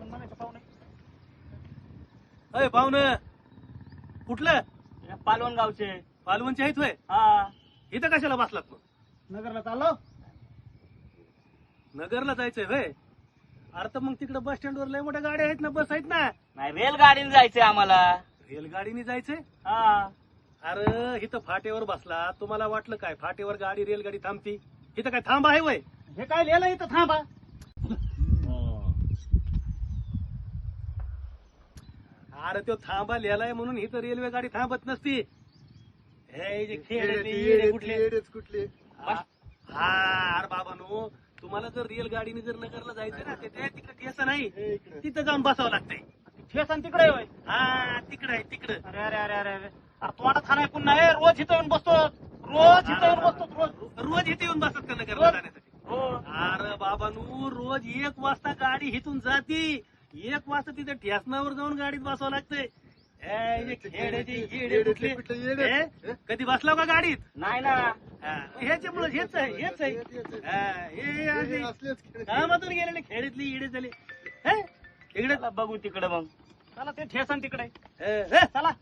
मग म्हणायचं पाहुणे अय पाहुणं कुठलं पालवण गावचे पालवणचे आहेत होय हा इथं कशाला बसलात मग नगरला चाललो नगरला जायचंय होय अरे तर मग तिकडे बस स्टँडवर लय मोठ्या गाड्या आहेत ना बस आहेत ना नाही रेलगाडीने जायचंय आम्हाला रेलगाडीने जायचंय हा अरे इथं फाटेवर बसला तुम्हाला वाटलं काय फाटेवर गाडी रेलगाडी थांबती इथं काय थांबा आहे वय हे काय लिहिलं इथं थांबा अरे तो थांबा लिहिलाय म्हणून इथं रेल्वे गाडी थांबत नसती हे जे खेळ आहेत ते येडे कुठले हा अरे बाबांनो तुम्हाला जर रेलगाडीने जर नगरला जायचं ना ते तिकडे ठेसा नाही तिथं जाऊन बसावं लागतंय ठेसन तिकडे होय हा तिकडे आहे तिकडं अरे अरे अरे अरे अरे अरे तोंडात खाणार पुन्हा हे रोज इथं येऊन बसतो रोज इथं येऊन बसतो रोज रोज इथे येऊन बसतात का नगरला जाण्यासाठी हो अरे बाबांनो रोज 1 वाजता गाडी इथून जाती 1 वाजता तिथे ठेसनावर जाऊन गाडीत बसावं लागतंय कधी बसलाव का गाडीत नाही ना ह्याच्यामुळे हेच आहे कामातून गेलेले खेडीतली इडे झाले इकडे बघू तिकडे मग चला ते ठेसन तिकडे चला